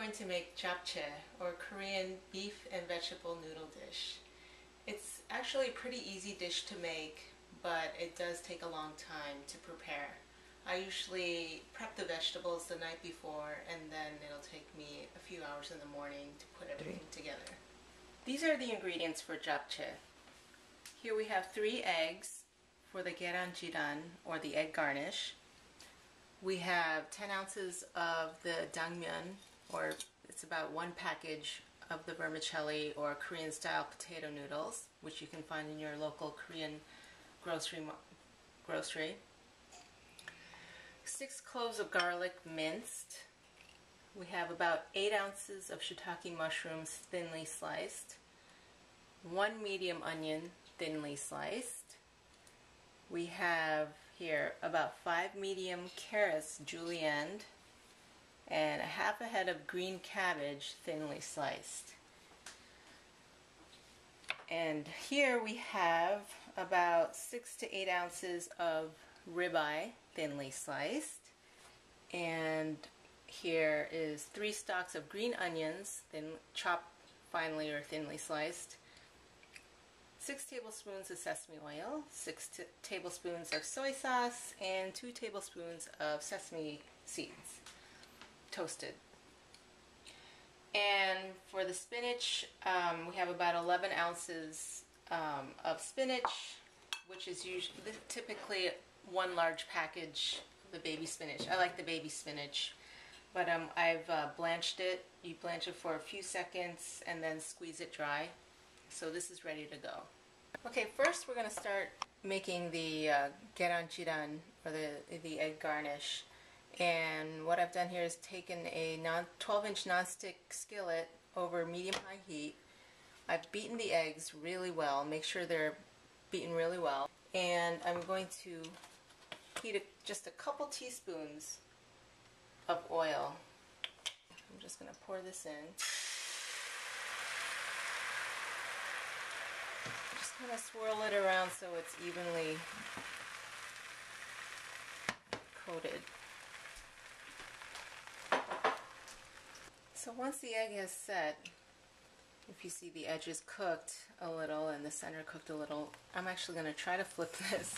going to make Jap Chae, or Korean beef and vegetable noodle dish. It's actually a pretty easy dish to make, but it does take a long time to prepare. I usually prep the vegetables the night before, and then it'll take me a few hours in the morning to put everything together. These are the ingredients for Jap Chae. Here we have 3 eggs for the garnish, or the egg garnish. We have 10 ounces of the dangmyeon, or it's about 1 package of the vermicelli or Korean style potato noodles, which you can find in your local Korean grocery. 6 cloves of garlic minced. We have about 8 ounces of shiitake mushrooms thinly sliced. 1 medium onion thinly sliced. We have here about 5 medium carrots julienned and half a head of green cabbage thinly sliced. And here we have about 6 to 8 ounces of ribeye thinly sliced. And here is 3 stalks of green onions, chopped finely or thinly sliced. 6 tablespoons of sesame oil, 6 tablespoons of soy sauce, and 2 tablespoons of sesame seeds, toasted. And for the spinach, we have about 11 ounces of spinach, which is usually typically 1 large package of the baby spinach. I like the baby spinach, but I've blanched it. You blanch it for a few seconds and then squeeze it dry. So this is ready to go. Okay, first we're going to start making the garnish, or the egg garnish. And what I've done here is taken a 12-inch nonstick skillet over medium-high heat. I've beaten the eggs really well. Make sure they're beaten really well. And I'm going to heat just a couple teaspoons of oil. I'm just going to pour this in. Just kind of swirl it around so it's evenly coated. So once the egg has set, if you see the edges cooked a little and the center cooked a little, I'm actually going to try to flip this.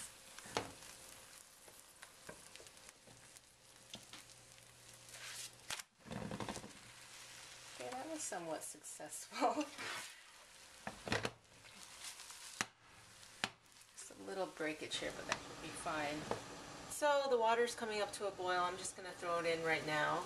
Okay, that was somewhat successful. Just a little breakage here, but that should be fine. So the water's coming up to a boil. I'm just going to throw it in right now.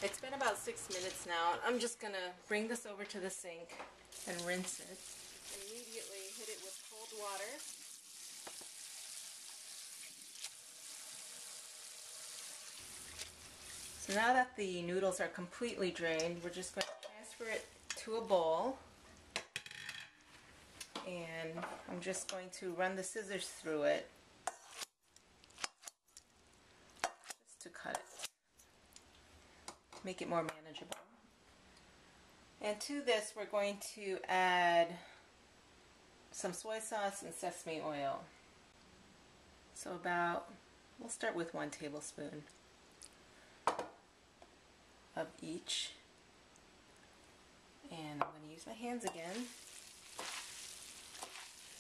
It's been about 6 minutes now. I'm just going to bring this over to the sink and rinse it. Immediately hit it with cold water. So now that the noodles are completely drained, we're just going to transfer it to a bowl. And I'm just going to run the scissors through it just to cut it. Make it more manageable. And to this we're going to add some soy sauce and sesame oil. So we'll start with 1 tablespoon of each. And I'm going to use my hands again.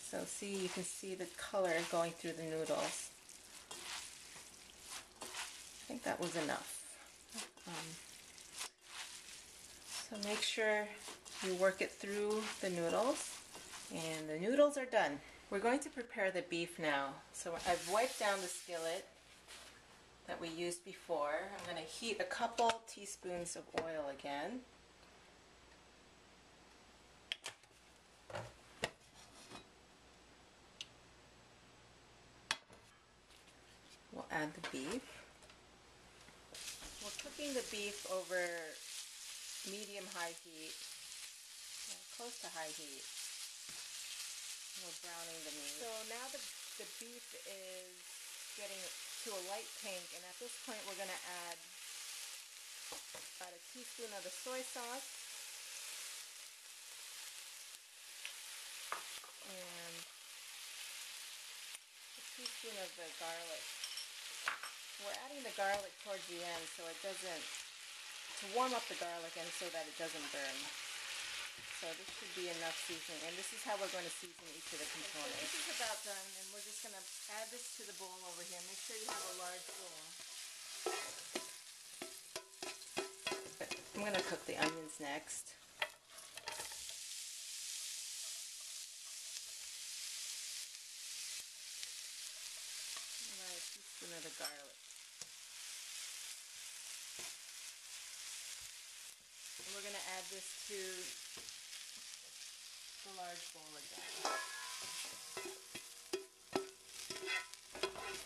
So see, you can see the color going through the noodles. I think that was enough. So make sure you work it through the noodles, and the noodles are done. We're going to prepare the beef now. So I've wiped down the skillet that we used before. I'm going to heat a couple teaspoons of oil again. We'll add the beef. We're cooking the beef over medium-high heat, close to high heat. We're browning the meat. So now the beef is getting to a light pink, and at this point we're going to add about a teaspoon of the soy sauce, and a teaspoon of the garlic. We're adding the garlic towards the end so it doesn't, to warm up the garlic and so that it doesn't burn. So this should be enough seasoning, and this is how we're going to season each of the components. So this is about done, and we're just going to add this to the bowl over here. Make sure you have a large bowl. I'm going to cook the onions next. About a teaspoon of the garlic. And we're going to add this to the large bowl again.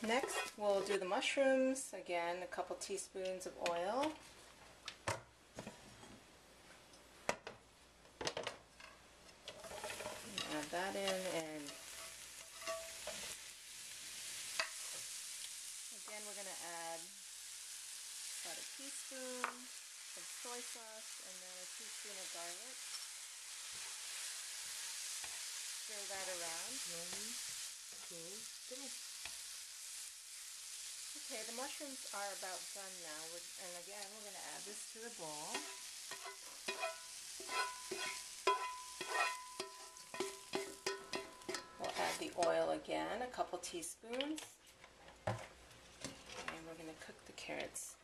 Next, we'll do the mushrooms. Again, a couple teaspoons of oil. Add that in, and again we're going to add about a teaspoon of soy sauce and then a teaspoon of garlic. Stir that around. 1, 2, 3. Okay, the mushrooms are about done now, and again we're going to add this to the bowl. We'll add the oil again, a couple teaspoons, and we're going to cook the carrots.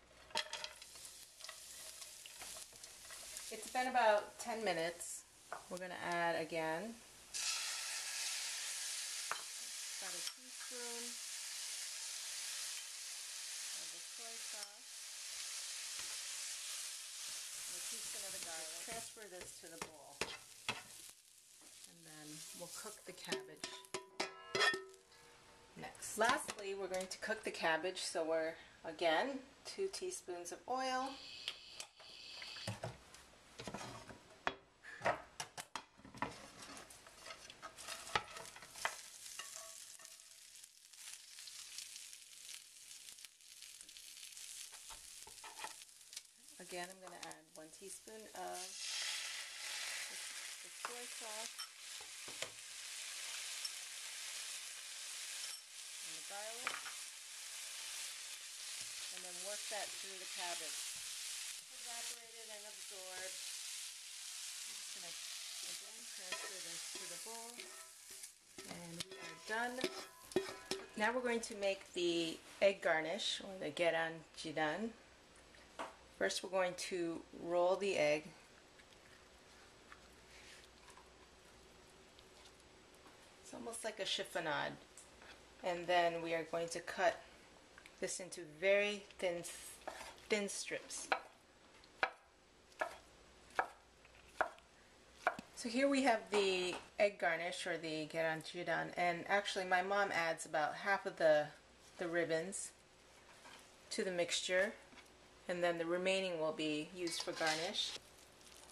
It's been about 10 minutes. We're going to add again about a teaspoon of the soy sauce and a teaspoon of the garlic. Transfer this to the bowl. And then we'll cook the cabbage next. Lastly, we're going to cook the cabbage, so we're, again, 2 teaspoons of oil. Again, I'm going to add 1 teaspoon of the soy sauce and the garlic, and then work that through the cabbage. Evaporated and absorbed. I'm just going to again transfer this to the bowl, and we are done. Now we're going to make the egg garnish, or the garnish. First, we're going to roll the egg. It's almost like a chiffonade. And then we are going to cut this into very thin strips. So here we have the egg garnish, or the garnish, and actually my mom adds about half of the ribbons to the mixture, and then the remaining will be used for garnish.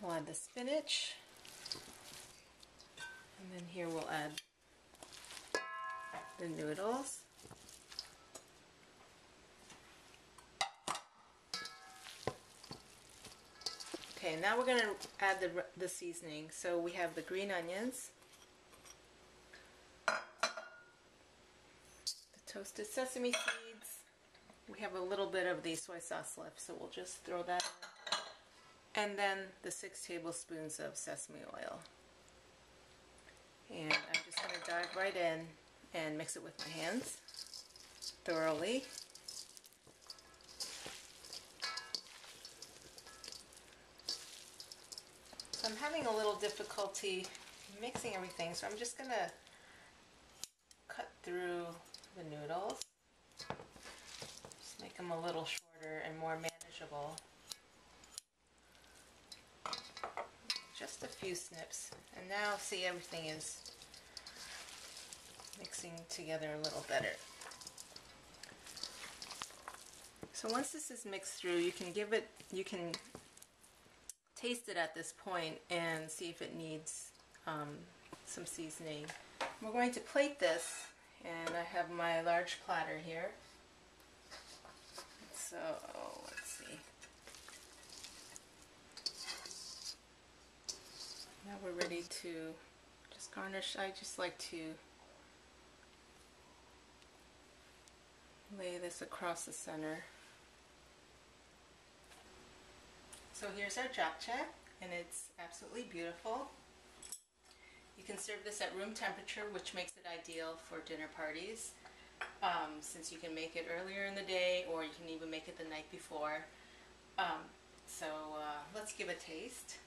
We'll add the spinach, and then here we'll add the noodles. Okay, now we're going to add the seasoning. So we have the green onions, the toasted sesame seeds. We have a little bit of the soy sauce left, so we'll just throw that in. And then the 6 tablespoons of sesame oil. And I'm just going to dive right in and mix it with my hands thoroughly. So I'm having a little difficulty mixing everything, so I'm just going to cut through the noodles. Just make them a little shorter and more manageable. Just a few snips. And now see, everything is mixing together a little better. So once this is mixed through, you can taste it at this point and see if it needs some seasoning. We're going to plate this, and I have my large platter here. So let's see. Now we're ready to just Garnish, I just like to lay this across the center. So here's our Jap Chae, and it's absolutely beautiful. You can serve this at room temperature, which makes it ideal for dinner parties, since you can make it earlier in the day, or you can even make it the night before. So let's give a taste.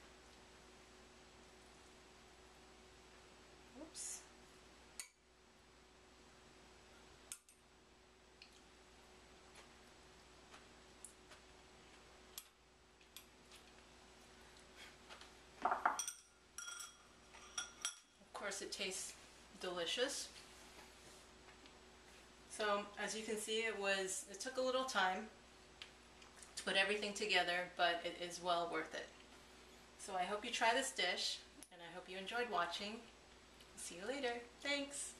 Oops. Of course, it tastes delicious. So as you can see, it took a little time to put everything together, but it is well worth it. So I hope you try this dish, and I hope you enjoyed watching. See you later. Thanks.